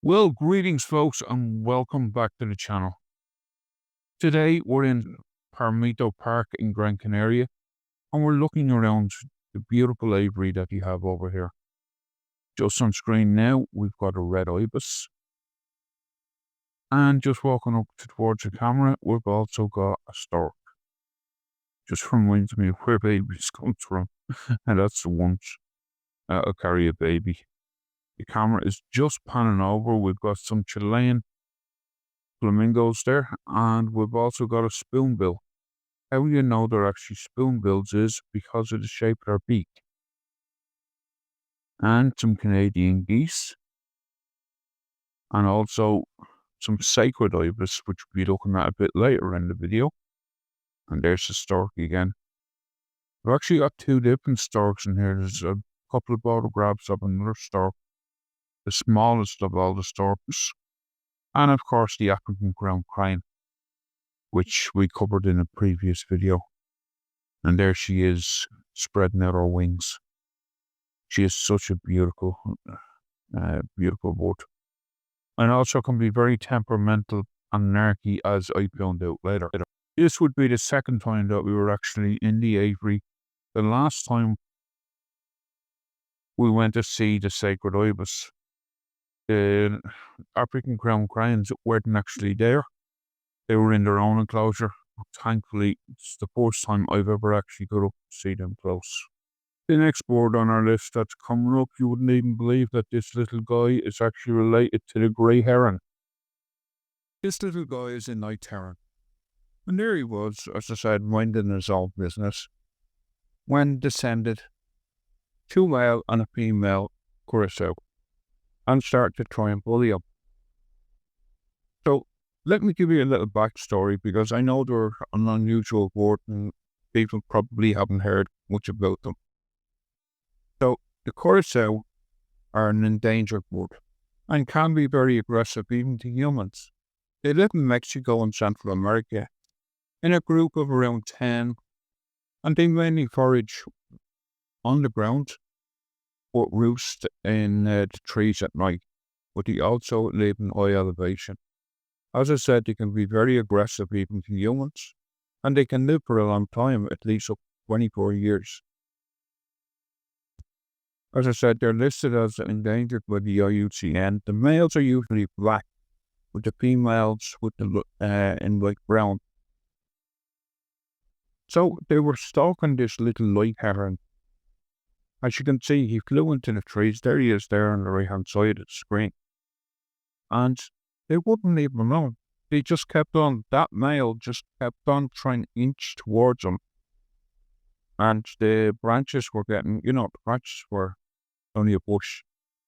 Well, greetings, folks, and welcome back to the channel. Today, we're in Palmito Park in Gran Canaria, and we're looking around the beautiful aviary that you have over here. Just on screen now, we've got a red ibis. And just walking up towards the camera, we've also got a stork. Just reminds me of where babies come from, and that's the ones that'll carry a baby. The camera is just panning over. We've got some Chilean flamingos there, and we've also got a spoonbill. How you know they're actually spoonbills is because of the shape of their beak. And some Canadian geese, and also some sacred ibis, which we'll be looking at a bit later in the video. And there's the stork again. We've actually got two different storks in here. There's a couple of photographs of another stork, the smallest of all the storks, and of course the African Crown Stork, which we covered in a previous video. And there she is, spreading out her wings. She is such a beautiful bird. And also can be very temperamental and narky, as I found out later. This would be the second time that we were actually in the aviary. The last time we went to see the sacred ibis, the African Crown Cranes weren't actually there. They were in their own enclosure. Thankfully, it's the first time I've ever actually got up to see them close. The next bird on our list that's coming up, you wouldn't even believe that this little guy is actually related to the grey heron. This little guy is a night heron. And there he was, as I said, minding his own business, when descended two male and a female curassow and started to try and bully him. So, let me give you a little backstory, because I know they're an unusual bird and people probably haven't heard much about them. So, the curassow are an endangered bird and can be very aggressive even to humans. They live in Mexico and Central America in a group of around 10, and they mainly forage on the ground but roost in the trees at night, but they also live in high elevation. As I said, they can be very aggressive even to humans, and they can live for a long time, at least up to 24 years. As I said, they're listed as endangered by the IUCN. The males are usually black, with the females with the in light brown. So they were stalking this little light heron. As you can see, he flew into the trees. There he is there on the right-hand side of the screen. And they wouldn't leave him alone. They just kept on, that male just kept on trying to inch towards him. And the branches were getting, the branches were only a bush.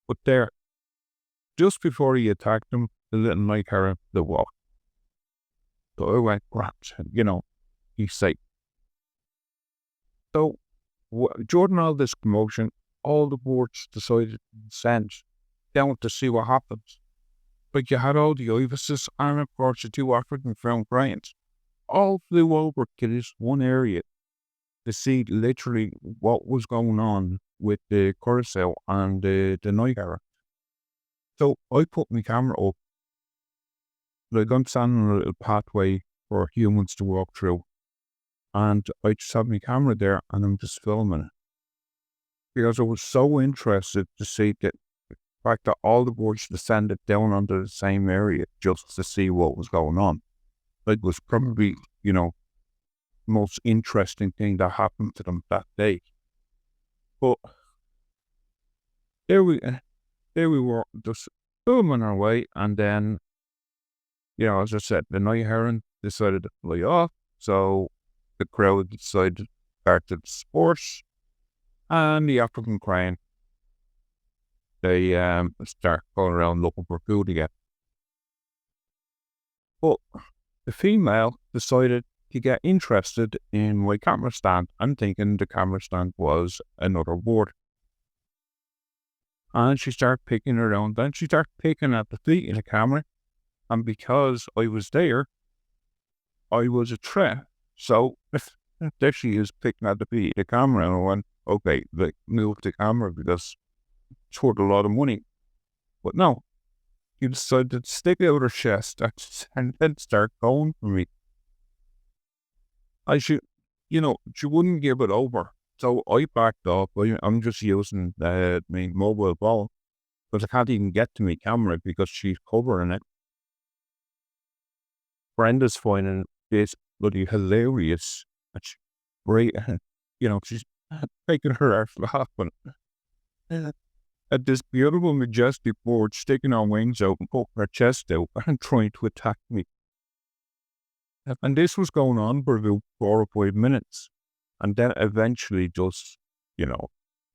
But there, just before he attacked him, the little night heron flew off. So I went, "Grant, he's safe." So, during all this commotion, all the birds decided to descend down to see what happens. But you had all the ibises and, of course, the two African Crown Cranes all flew over to this one area to see literally what was going on with the curassow and the night heron. So I put my camera up. Like, I'm standing on a little pathway for humans to walk through. And I just have my camera there and I'm just filming it. Because I was so interested to see the fact that all the birds descended down onto the same area just to see what was going on. It was probably, the most interesting thing that happened to them that day. But there we were, just filming our way, and then, as I said, the night heron decided to fly off, so the crowd decided to start the sports, and the African crane, they start going around looking for food again. But the female decided to get interested in my camera stand. I'm thinking the camera stand was another bird. And she started picking around, then she started picking at the feet of the camera, and because I was there, I was a threat. So there she is picking at the feet of the camera, and I went, okay, move the camera because it's worth a lot of money. But no, She decided to stick out her chest and then start going for me. She wouldn't give it over. So I backed off. I'm just using my mobile phone, but I can't even get to my camera because she's covering it. Brenda's finding this bloody hilarious. And she's great. She's taking her arse laughing at this beautiful, majestic bird sticking her wings out and poking her chest out and trying to attack me. And this was going on for about 4 or 5 minutes. And then eventually she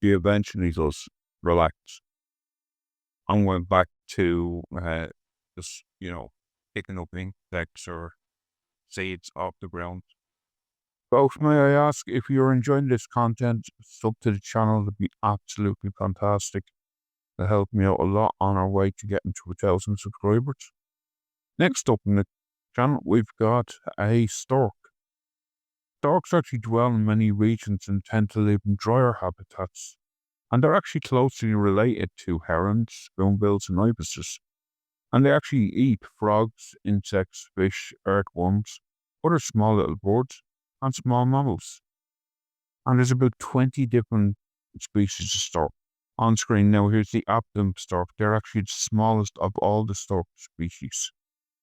eventually just relaxed and went back to just, picking up insects or seeds off the ground. Folks, may I ask, if you're enjoying this content, sub to the channel would be absolutely fantastic. It'll help me out a lot on our way to getting to 1,000 subscribers. Next up in the channel, we've got a stork. Storks actually dwell in many regions and tend to live in drier habitats, and they're actually closely related to herons, spoonbills, and ibises. And they actually eat frogs, insects, fish, earthworms, other small little birds, and small mammals. And there's about 20 different species of stork. On screen now, here's the Abdom stork. They're actually the smallest of all the stork species.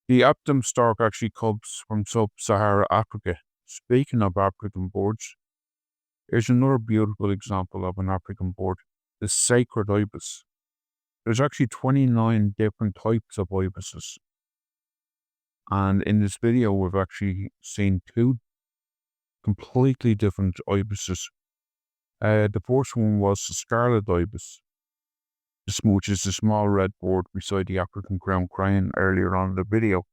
The Abdom stork actually comes from sub-Sahara Africa. Speaking of African birds, here's another beautiful example of an African bird, the sacred ibis. There's actually 29 different types of ibises. And in this video, we've actually seen 2 completely different ibises. The first one was the scarlet ibis, which is the small red bird beside the African Crown Crane earlier on in the video.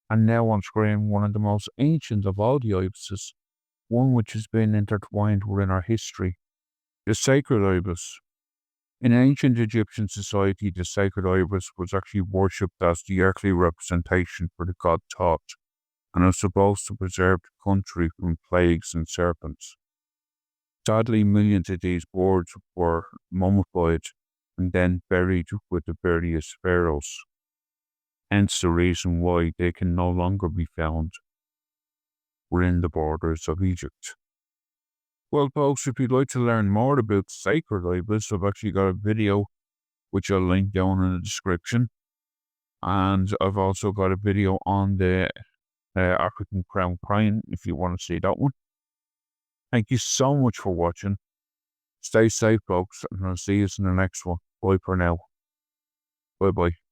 And now on screen, one of the most ancient of all the ibises, one which has been intertwined within our history, the sacred ibis. In ancient Egyptian society, the sacred ibis was actually worshipped as the earthly representation for the god Thoth, and was supposed to preserve the country from plagues and serpents. Sadly, millions of these birds were mummified and then buried with the various pharaohs. Hence the reason why they can no longer be found within the borders of Egypt. Well, folks, if you'd like to learn more about sacred ibis, I've actually got a video which I'll link down in the description. And I've also got a video on the African Crown Crane if you want to see that one. Thank you so much for watching. Stay safe, folks, and I'll see you in the next one. Bye for now. Bye-bye.